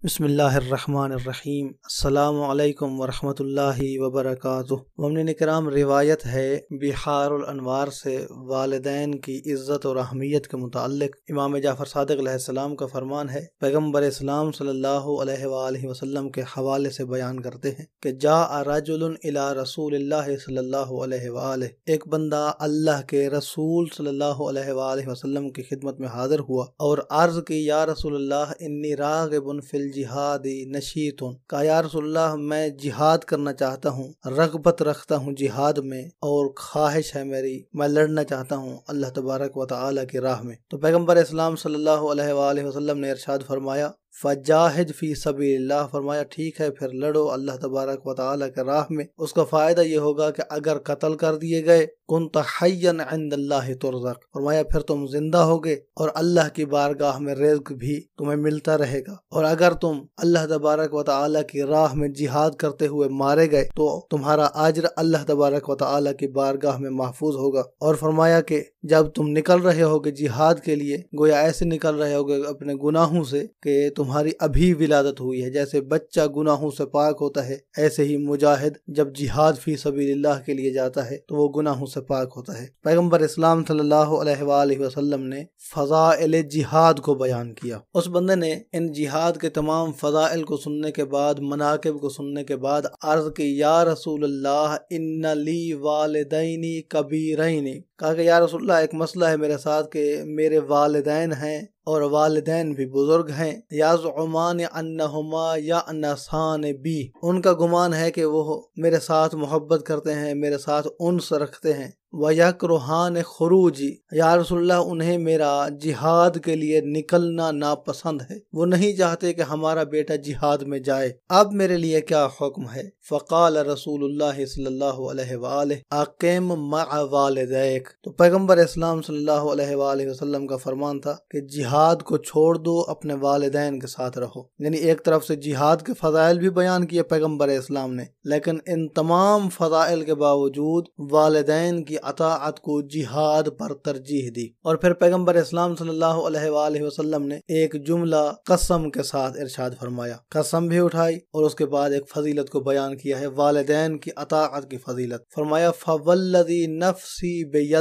بسم اللہ الرحمن الرحیم۔ السلام علیکم ورحمۃ اللہ وبرکاتہ۔ مومنین کرام، روایت ہے بحار الانوار سے والدین کی عزت اور اہمیت کے متعلق امام جعفر صادق علیہ السلام کا فرمان ہے، پیغمبر اسلام صلی اللہ علیہ وآلہ وسلم کے حوالے سے بیان کرتے ہیں کہ جاء رجل الی رسول اللہ صلی اللہ علیہ وآلہ، ایک بندہ اللہ کے رسول صلی اللہ علیہ وآلہ وسلم کی خدمت میں حاضر ہوا اور عرض کی، یا رسول اللہ انی راغب فی جہادی نشیتن، کہا یا رسول اللہ میں جہاد کرنا چاہتا ہوں، رغبت رکھتا ہوں جہاد میں اور خواہش ہے میری، میں لڑنا چاہتا ہوں اللہ تبارک و تعالی کی راہ میں۔ تو پیغمبر اسلام صلی اللہ علیہ وآلہ وسلم نے ارشاد فرمایا، فجاہد فی سبیل اللہ، فرمایا ٹھیک ہے پھر لڑو اللہ تبارک و تعالی کے راہ میں۔ اس کا فائدہ یہ ہوگا کہ اگر قتل کر دیے گئے کنت حیا عند اللہ ترزق، فرمایا پھر تم زندہ ہوگے اور اللہ کی بارگاہ میں رزق بھی تمہیں ملتا رہے گا، اور اگر تم اللہ تبارک و تعالی کی راہ میں جہاد کرتے ہوئے مارے گئے تو تمہارا اجر اللہ تبارک و تعالی کی بارگاہ میں محفوظ ہوگا۔ اور فرمایا کہ جب تم نکل رہے ہوگے جہاد کے لیے، گویا ایسے نکل رہے ہوگے اپنے گناہوں سے کہ تمہاری ابھی ولادت ہوئی ہے، جیسے بچہ گناہوں سے پاک ہوتا ہے ایسے ہی مجاہد جب جہاد فی سبیل اللہ کے لیے جاتا ہے تو وہ گناہوں سے پاک ہوتا ہے۔ پیغمبر اسلام صلی اللہ علیہ وآلہ وسلم نے فضائل جہاد کو بیان کیا۔ اس بندے نے ان جہاد کے تمام فضائل کو سننے کے بعد، مناقب کو سننے کے بعد عرض کی، یا رسول اللہ ان لی والدین کبیرین، کہا کہ یا رسول اللہ ایک مسئلہ ہے میرے ساتھ کہ میرے والدین ہیں اور والدین بھی بزرگ ہیں، یزعمان انہما یأنسان بی، ان کا گمان ہے کہ وہ میرے ساتھ محبت کرتے ہیں، میرے ساتھ انس رکھتے ہیں، وَيَكْرُهَانِ خُرُوجِي، یا رسول اللہ انہیں میرا جہاد کے لیے نکلنا ناپسند ہے، وہ نہیں چاہتے کہ ہمارا بیٹا جہاد میں جائے، اب میرے لیے کیا حکم ہے؟ فقال رسول اللہ صلی اللہ علیہ وآلہ اقم مع والدیک، تو پیغمبر اسلام صلی اللہ علیہ وآلہ وسلم کا فرمان تھا کہ جہاد کو چھوڑ دو، اپنے والدین کے ساتھ رہو۔ یعنی ایک طرف سے جہاد کے فضائل بھی بیان کیے پیغمبر اسلام نے، لیکن ان تمام فضائل کے باوجود والدین کی اطاعت کو جہاد پر ترجیح دی۔ اور پھر پیغمبر اسلام صلی اللہ علیہ وآلہ وسلم نے ایک جملہ قسم کے ساتھ ارشاد فرمایا، قسم بھی اٹھائی اور اس کے بعد ایک فضیلت کو بیان کیا ہے، والدین کی اطاعت کی فضیلت۔ فرمایا فوالذی نفسی بیدہ،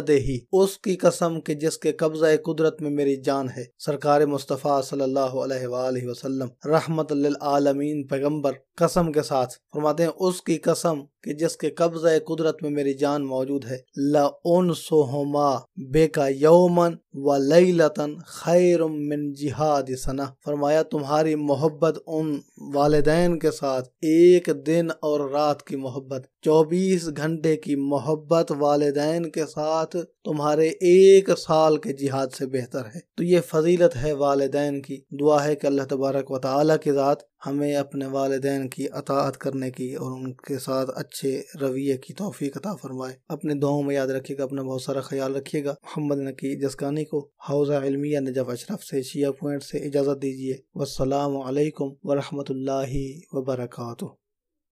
اس کی قسم کہ جس کے قبضہ قدرت میں میری جان ہے۔ سرکار مصطفیٰ صلی اللہ علیہ وآلہ وسلم رحمت للعالمین پیغمبر قسم کے ساتھ فرماتے ہیں، اس کی قسم کہ جس کے قبضہ قدرت میں میری جان موجود ہے، لَأُنْسُهُمَا بِكَ يَوْمًا وَلَيْلَةً خَيْرٌ مِّن جِهَادِ سَنَةٍ، فرمایا تمہاری محبت ان والدین کے ساتھ ایک دن اور رات کی محبت، 24 گھنٹے کی محبت والدین کے ساتھ تمہارے 1 سال کے جہاد سے بہتر ہے۔ تو یہ فضیلت ہے والدین کی۔ دعا ہے کہ اللہ تبارک و تعالی کی ذات ہمیں اپنے والدین کی اطاعت کرنے کی اور ان کے ساتھ اچھے رویے کی توفیق عطا فرمائے۔ اپنے دعاؤں میں یاد رکھیے گا، اپنا بہت سارا خیال رکھیے گا۔ محمد نقی جسکانی کو حوزہ علمیہ نجف اشرف سے شیعہ پوائنٹ سے اجازت دیجیے۔ والسلام علیکم ورحمۃ اللہ وبرکاتہ۔